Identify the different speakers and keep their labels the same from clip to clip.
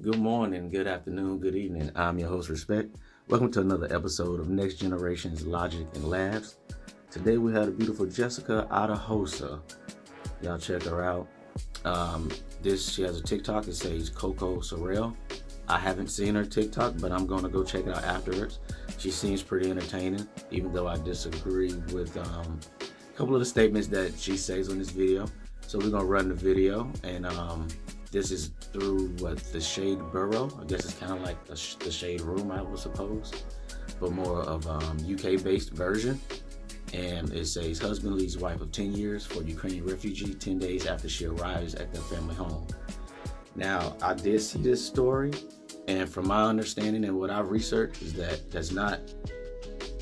Speaker 1: Good morning, good afternoon, good evening. I'm your host, Respect. Welcome to another episode of Next Generation's Logic and Labs. Today we had a beautiful Jessica Adahosa. Y'all check her out. She has a TikTok. It says Coco Sorrell. I haven't seen her TikTok, but I'm going to go check it out afterwards. She seems pretty entertaining, even though I disagree with a couple of the statements that she says on this video. So we're going to run the video, and this is through the Shade Borough. I guess it's kind of like the Shade Room, I would suppose, but more of UK-based version. And it says, husband leaves wife of 10 years for Ukrainian refugee 10 days after she arrives at their family home. Now, I did see this story, and from my understanding and what I've researched is that that's not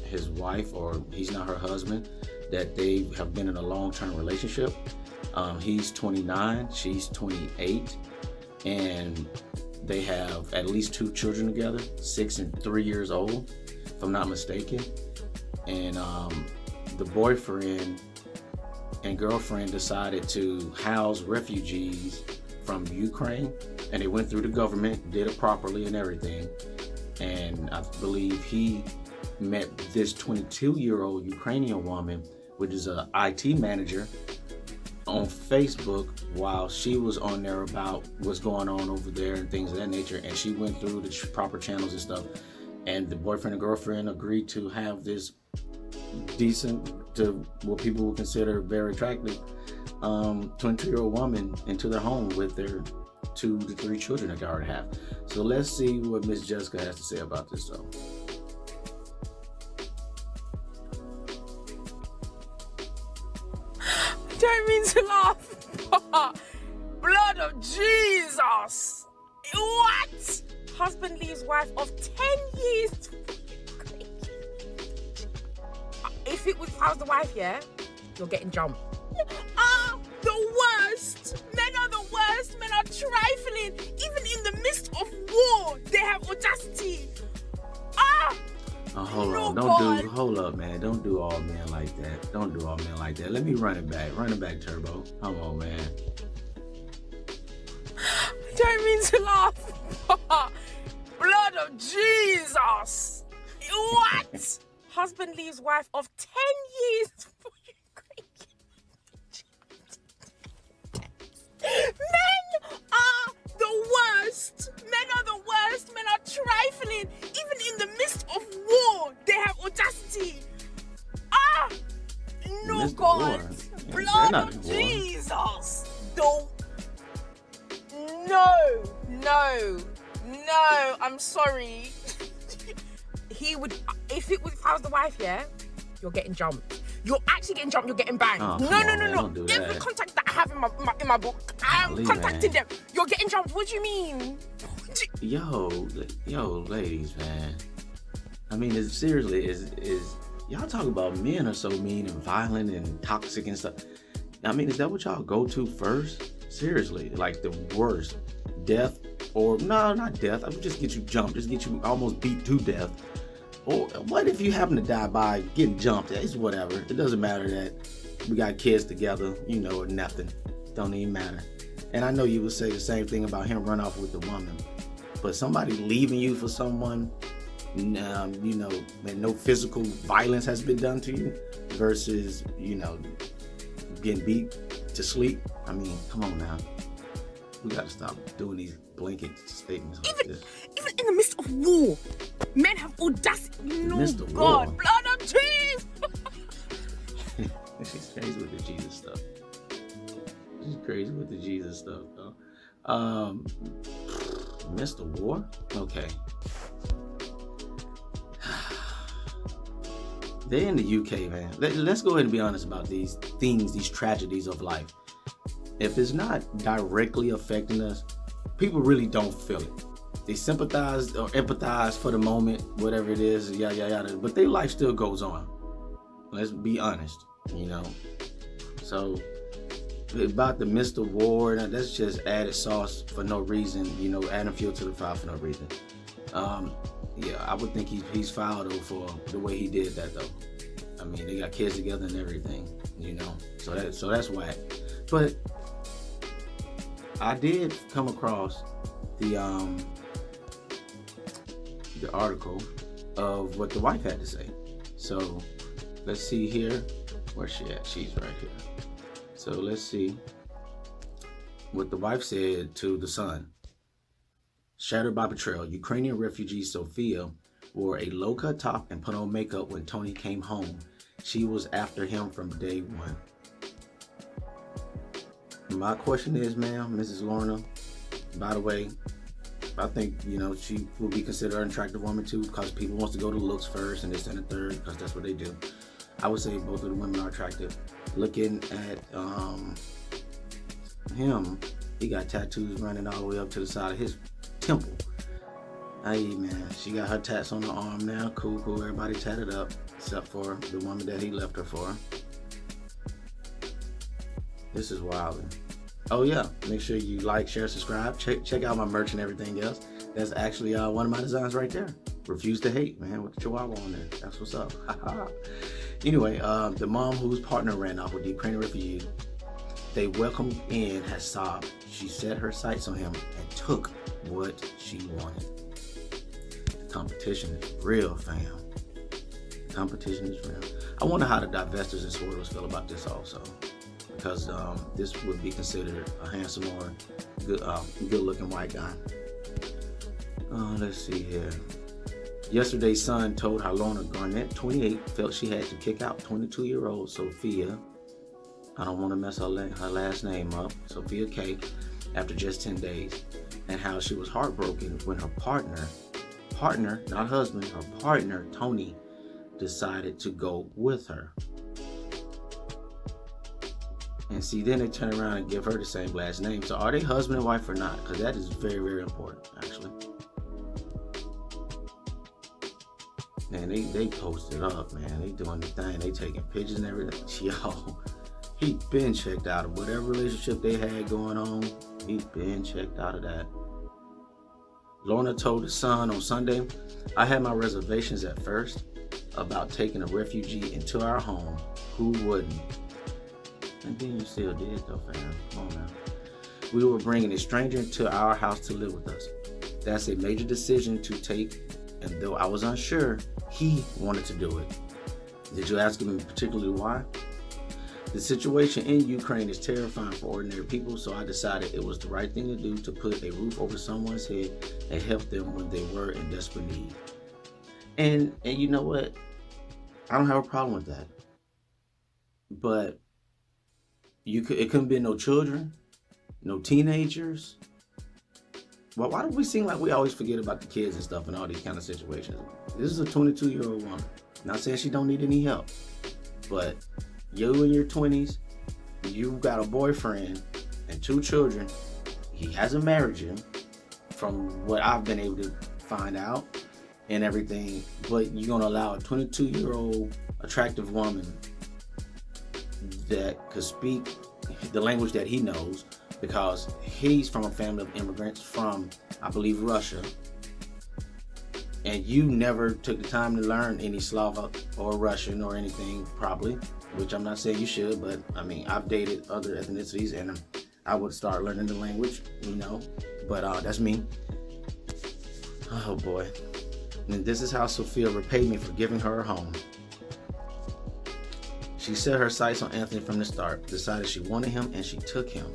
Speaker 1: his wife, or he's not her husband, that they have been in a long-term relationship. He's 29, she's 28, and they have at least 2 children together, 6 and 3 years old, if I'm not mistaken. And the boyfriend and girlfriend decided to house refugees from Ukraine, and they went through the government, did it properly and everything. And I believe he met this 22-year-old Ukrainian woman, which is an IT manager, on Facebook while she was on there about what's going on over there and things of that nature. And she went through the proper channels and stuff. And the boyfriend and girlfriend agreed to have this decent, to what people would consider very attractive, 22-year-old woman into their home with their 2 to 3 children that they already have. So let's see what Miss Jessica has to say about this though.
Speaker 2: Don't mean to laugh, but blood of Jesus! What? Husband leaves wife of 10 years. If it was, how's the wife, yeah? You're getting jumped. The worst. Men are the worst. Men are trifling. Even in the midst of war, they have audacity.
Speaker 1: Hold up, man. Don't do all men like that. Don't do all men like that. Let me run it back. Run it back, Turbo. Come on, man.
Speaker 2: Don't mean to laugh, but blood of Jesus. What? Husband leaves wife of 10 years for Ukraine. Men are the worst. Men are the worst. Men are trifling. Even in the midst of war, they have audacity. No, God. Blood of Jesus. Don't. No. I'm sorry. He would, if it was, if I was the wife, yeah, you're getting jumped. You're actually getting jumped. You're getting banged.
Speaker 1: No.
Speaker 2: Every contact that I have in my book, I'm contacting them. You're getting jumped. What do you mean?
Speaker 1: Yo, ladies, man. I mean, seriously, is y'all talk about men are so mean and violent and toxic and stuff. I mean, is that what y'all go to first? Seriously, like the worst, death, or no, not death. I would just get you jumped, just get you almost beat to death. Or what if you happen to die by getting jumped? It's whatever. It doesn't matter that we got kids together, or nothing. Don't even matter. And I know you would say the same thing about him run off with the woman. But somebody leaving you for someone, and no physical violence has been done to you versus, getting beat to sleep. I mean, come on now. We got to stop doing these blanket statements like this.
Speaker 2: Even in the midst of war, men have audacity. No, God, war. Blood of Jesus.
Speaker 1: She's crazy with the Jesus stuff. Though. Missed the war? Okay. They're in the UK, man. Let's go ahead and be honest about these things, these tragedies of life. If it's not directly affecting us, people really don't feel it. They sympathize or empathize for the moment, whatever it is, yada. But their life still goes on. Let's be honest, So about the Mr. War, that's just added sauce for no reason, adding fuel to the fire for no reason. I would think he's foul though for the way he did that though. I mean, they got kids together and everything, So that's whack. But I did come across the the article of what the wife had to say. So let's see here. Where's she at? She's right here. So let's see what the wife said to the son. Shattered by betrayal, Ukrainian refugee Sophia wore a low-cut top and put on makeup when Tony came home. She was after him from day one. My question is, ma'am, Mrs. Lorna, by the way, I think, she will be considered an attractive woman too, because people wants to go to looks first and this and the third, because that's what they do. I would say both of the women are attractive. Looking at him, he got tattoos running all the way up to the side of his temple. Hey man, she got her tats on the arm now. Cool. Everybody tatted up, except for the woman that he left her for. This is wild. Oh yeah, make sure you like, share, subscribe. Check out my merch and everything else. That's actually one of my designs right there. Refuse to hate, man, with the chihuahua on there. That's what's up. Anyway, the mom whose partner ran off with the Ukrainian refugee, they welcomed in has sobbed. She set her sights on him and took what she wanted. The competition is real, fam. Competition is real. I wonder how the divestors and swindlers feel about this also, because this would be considered a handsome or good-looking white guy. Let's see here. Yesterday's son told how Lorna Garnett, 28, felt she had to kick out 22-year-old Sophia. I don't want to mess her last name up, Sophia K, after just 10 days, and how she was heartbroken when her partner, not husband, her partner, Tony, decided to go with her. And see, then they turn around and give her the same last name. So are they husband and wife or not? Because that is very, very important, actually. Man, they posted up, man. They doing the thing. They taking pictures and everything. Yo, he been checked out of whatever relationship they had going on. He been checked out of that. Lorna told the son on Sunday, I had my reservations at first about taking a refugee into our home. Who wouldn't? And then you still did though, fam. Come on now. We were bringing a stranger into our house to live with us. That's a major decision to take, and though I was unsure, he wanted to do it. Did you ask him particularly why? The situation in Ukraine is terrifying for ordinary people, so I decided it was the right thing to do to put a roof over someone's head and help them when they were in desperate need. And you know what? I don't have a problem with that. But it couldn't be no children, no teenagers. Well, why do we seem like we always forget about the kids and stuff in all these kind of situations? This is a 22-year-old woman. Not saying she don't need any help, but you in your 20s, you got a boyfriend and 2 children. He hasn't married you, from what I've been able to find out and everything, but you're gonna allow a 22-year-old attractive woman that could speak the language that he knows, because he's from a family of immigrants from, I believe, Russia, and you never took the time to learn any Slavic or Russian or anything, probably, which I'm not saying you should, but I mean, I've dated other ethnicities and I would start learning the language, but that's me. Oh boy. And this is how Sophia repaid me for giving her a home. She set her sights on Anthony from the start, decided she wanted him, and she took him.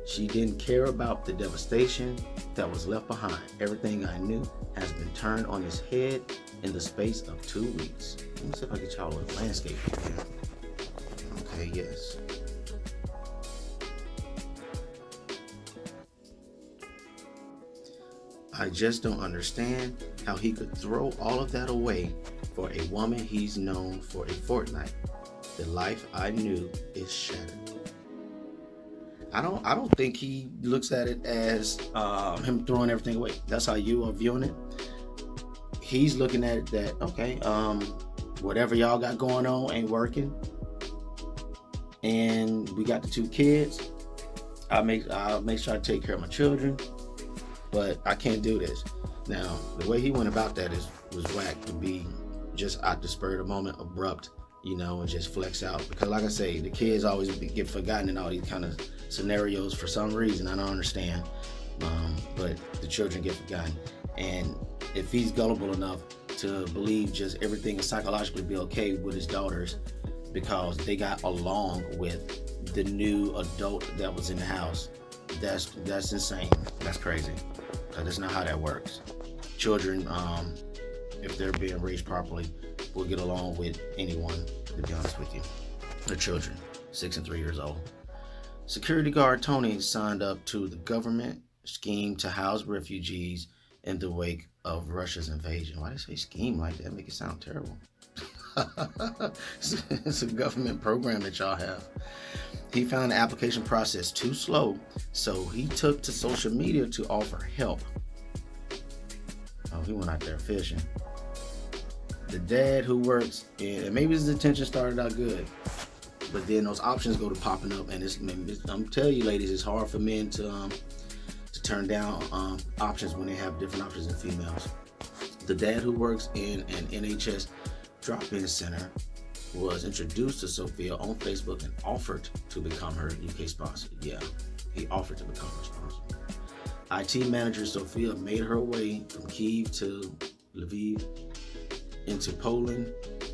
Speaker 1: She didn't care about the devastation that was left behind. Everything I knew has been turned on its head in the space of 2 weeks. Let me see if I get y'all a landscape here. Okay, yes. I just don't understand how he could throw all of that away for a woman he's known for a fortnight. The life I knew is shattered. I don't think he looks at it as him throwing everything away. That's how you are viewing it. He's looking at it that, okay, whatever y'all got going on ain't working, and we got the 2 kids. I'll make sure I take care of my children, but I can't do this. Now, the way he went about that was whack, to be just at the spur of the moment, abrupt, and just flex out. Because like I say, the kids always get forgotten in all these kind of scenarios for some reason. I don't understand. but the children get forgotten. And if he's gullible enough to believe just everything will psychologically be okay with his daughters because they got along with the new adult that was in the house, that's insane. That's crazy. That's not how that works. Children, if they're being raised properly, will get along with anyone, to be honest with you. They're children, 6 and 3 years old. Security guard Tony signed up to the government scheme to house refugees in the wake of Russia's invasion. Why do they say scheme like that? Make it sound terrible. It's a government program that y'all have. He found the application process too slow, so he took to social media to offer help. Oh, he went out there fishing. The dad who works, and maybe his intention started out good, but then those options go to popping up, and I'm telling you, ladies, it's hard for men to turn down options when they have different options in females. The dad who works in an NHS drop-in center was introduced to Sophia on Facebook and offered to become her UK sponsor. Yeah, he offered to become her sponsor. IT manager Sophia made her way from Kyiv to Lviv, into Poland,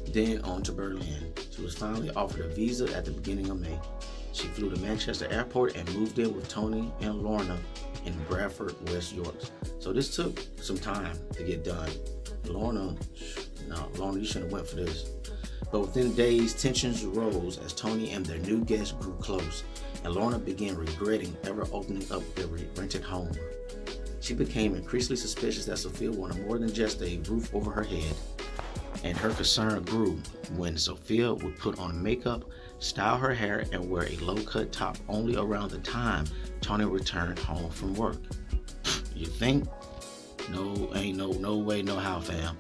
Speaker 1: then on to Berlin. She was finally offered a visa at the beginning of May. She flew to Manchester Airport and moved in with Tony and Lorna in Bradford, West York. So this took some time to get done. Lorna, you shouldn't have went for this. But within days, tensions rose as Tony and their new guest grew close, and Lorna began regretting ever opening up their rented home. She became increasingly suspicious that Sophia wanted more than just a roof over her head, and her concern grew when Sophia would put on makeup, style her hair, and wear a low-cut top only around the time Tony returned home from work. You think? No, ain't no way, no how, fam.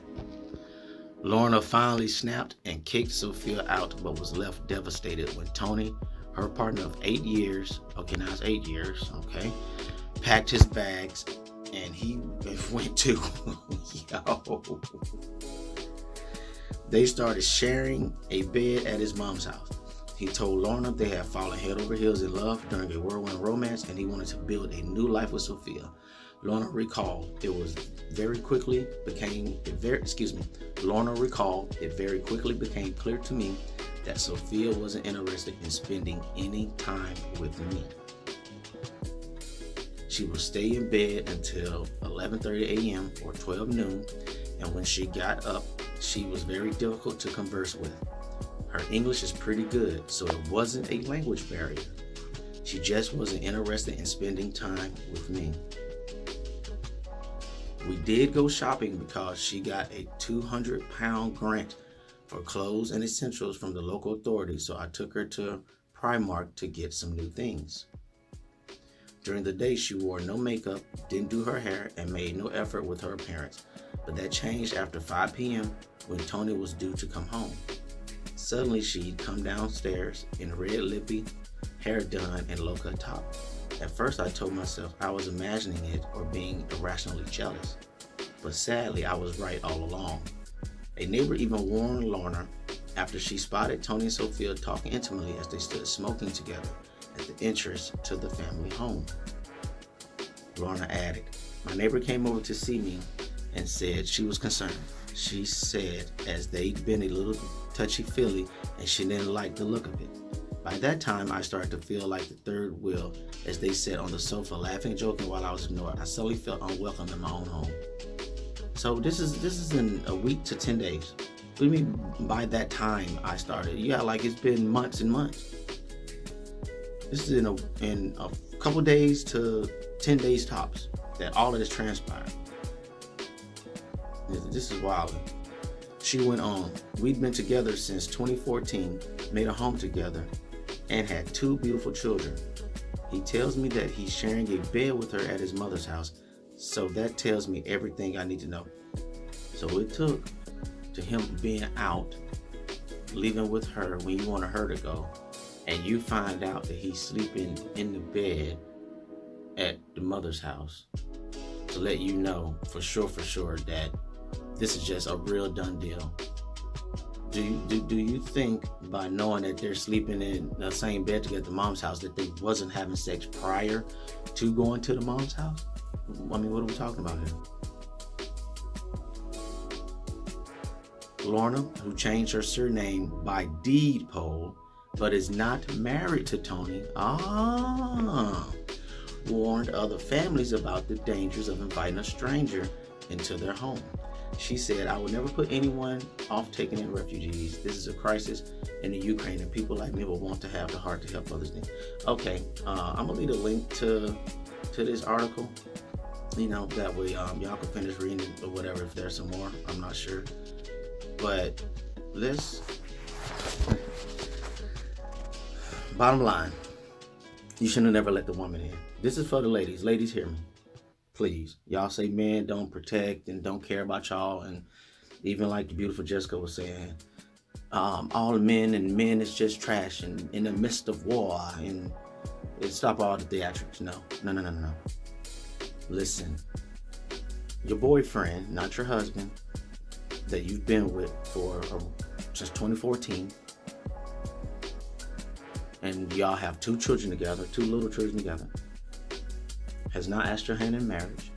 Speaker 1: Lorna finally snapped and kicked Sophia out, but was left devastated when Tony, her partner of 8 years, okay, now it's 8 years, okay, packed his bags and he went to, yo. They started sharing a bed at his mom's house. He told Lorna they had fallen head over heels in love during a whirlwind romance, and he wanted to build a new life with Sophia. Lorna recalled it very quickly became clear to me that Sophia wasn't interested in spending any time with me. She would stay in bed until 11:30 a.m. or 12 noon, and when she got up, she was very difficult to converse with. Her English is pretty good, so it wasn't a language barrier. She just wasn't interested in spending time with me. We did go shopping because she got a 200-pound grant for clothes and essentials from the local authorities, so I took her to Primark to get some new things. During the day, she wore no makeup, didn't do her hair, and made no effort with her appearance. But that changed after 5 p.m. when Tony was due to come home. Suddenly, she'd come downstairs in red lippy, hair done, and low-cut top. At first, I told myself I was imagining it or being irrationally jealous. But sadly, I was right all along. A neighbor even warned Lorna after she spotted Tony and Sophia talking intimately as they stood smoking together at the entrance to the family home. Lorna added, "My neighbor came over to see me and said she was concerned. She said as they'd been a little touchy-feely and she didn't like the look of it. By that time, I started to feel like the third wheel as they sat on the sofa laughing and joking while I was ignored. I suddenly felt unwelcome in my own home." So this is in a week to 10 days. What do you mean by that time I started? Yeah, like it's been months and months. This is in a couple days to 10 days tops that all of this transpired. This is wild. She went on. We'd been together since 2014, made a home together, and had 2 beautiful children. He tells me that he's sharing a bed with her at his mother's house, so that tells me everything I need to know. So it took to him being out, leaving with her when you wanted her to go, and you find out that he's sleeping in the bed at the mother's house to let you know for sure that this is just a real done deal. Do you think by knowing that they're sleeping in the same bed together at the mom's house that they wasn't having sex prior to going to the mom's house? I mean, what are we talking about here? Lorna, who changed her surname by deed poll, but is not married to Tony, warned other families about the dangers of inviting a stranger into their home. She said, I will never put anyone off taking in refugees. This is a crisis in the Ukraine, and people like me will want to have the heart to help others. Okay, I'm going to leave a link to this article. That way y'all can finish reading it or whatever if there's some more. I'm not sure. But bottom line, you should have never let the woman in. This is for the ladies. Ladies, hear me. Please. Y'all say men don't protect and don't care about y'all. And even like the beautiful Jessica was saying, all the men is just trash and in the midst of war. And stop all the theatrics. No. Listen. Your boyfriend, not your husband, that you've been with for since 2014, and y'all have 2 children together, 2 little children together, has not asked your hand in marriage,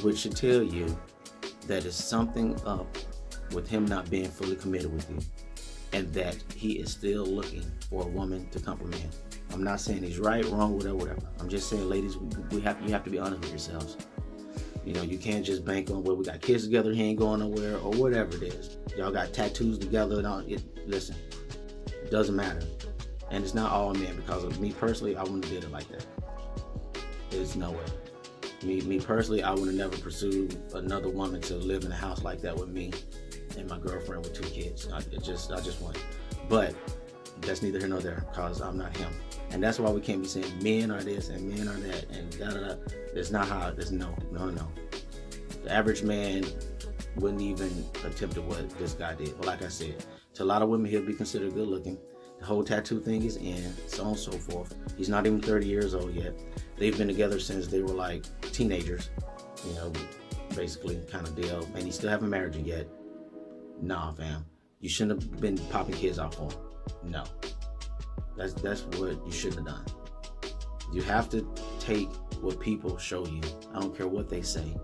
Speaker 1: which should tell you that it's something up with him not being fully committed with you, and that he is still looking for a woman to compliment. I'm not saying he's right, wrong, whatever. I'm just saying, ladies, you have to be honest with yourselves. You can't just bank on, well, we got kids together, he ain't going nowhere, or whatever it is. Y'all got tattoos together and all. Listen, it doesn't matter. And it's not all men, because of me personally, I wouldn't have did it like that. There's no way. Me personally, I would have never pursued another woman to live in a house like that with me and my girlfriend with 2 kids. I just wouldn't. But that's neither here nor there, because I'm not him. And that's why we can't be saying men are this and men are that and da-da-da. That's not how it is. No. The average man wouldn't even attempt to what this guy did. But like I said, to a lot of women, he'll be considered good looking. The whole tattoo thing is in, so on and so forth. He's not even 30 years old yet. They've been together since they were like teenagers, basically kind of deal. And he still haven't married you yet. Nah, fam. You shouldn't have been popping kids off for him. No. That's what you shouldn't have done. You have to take what people show you. I don't care what they say.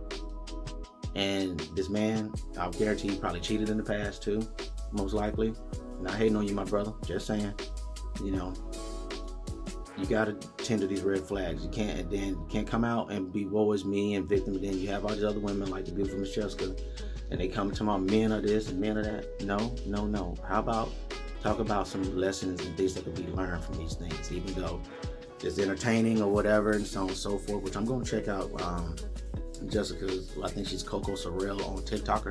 Speaker 1: And this man, I'll guarantee he probably cheated in the past too, most likely. Not hating on you, my brother. Just saying, you gotta tend to these red flags. You can't come out and be woe is me and victim. And then you have all these other women like the beautiful Miss Jessica, and they come to my men are this and men are that. No. How about talk about some lessons and things that could be learned from these things, even though it's entertaining or whatever, and so on and so forth, which I'm going to check out Jessica's, I think she's Coco Sorrell on TikTok.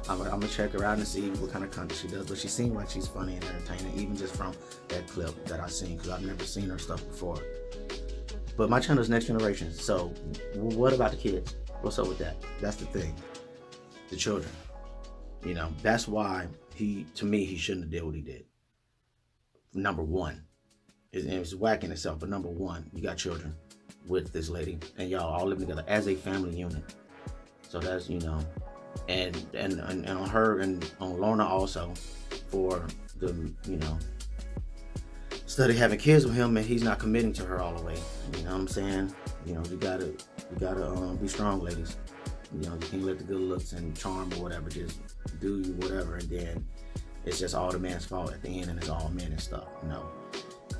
Speaker 1: I'm going to check her out and see what kind of content she does, but she seems like she's funny and entertaining, even just from that clip that I've seen, because I've never seen her stuff before. But my channel is Next Generation, so what about the kids? What's up with that? That's the thing. The children. That's why he shouldn't have did what he did. Number one, it's whacking itself, but number one, you got children with this lady, and y'all all living together as a family unit. So that's, and on her and on Lorna also, for the, study having kids with him, and he's not committing to her all the way. You know what I'm saying? You gotta be strong, ladies. You can't let the good looks and charm or whatever just do you whatever, and then it's just all the man's fault at the end, and it's all men and stuff. No.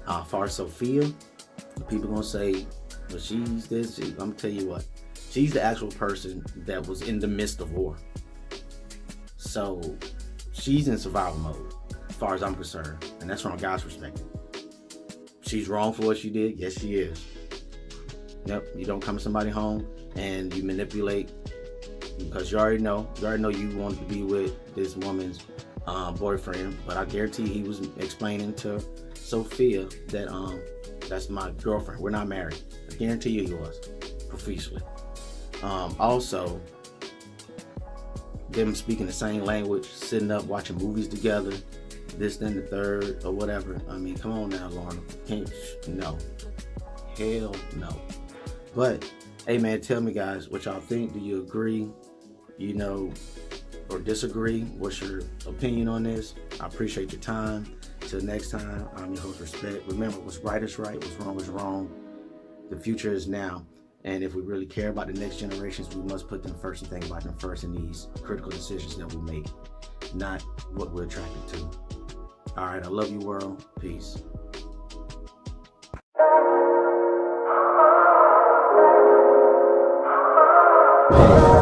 Speaker 1: As far as Sophia, people gonna say, well, she's this. I'm gonna tell you what, she's the actual person that was in the midst of war. So she's in survival mode, as far as I'm concerned, and that's from God's perspective. She's wrong for what she did. Yes, she is. Yep. You don't come to somebody home and you manipulate, because you already know you wanted to be with this woman's boyfriend, but I guarantee he was explaining to Sophia that that's my girlfriend, we're not married. I guarantee you he was, profusely. Also, them speaking the same language, sitting up watching movies together, this then the third or whatever. I mean, come on now, Lorna. No, hell no. But hey man, tell me guys what y'all think. Do you agree, or disagree? What's your opinion on this? I appreciate your time. Till next time, I'm your host, Respect. Remember, what's right is right, what's wrong is wrong. The future is now. And if we really care about the next generations, we must put them first and think about them first in these critical decisions that we make, not what we're attracted to. All right, I love you, world. Peace.
Speaker 3: Yeah.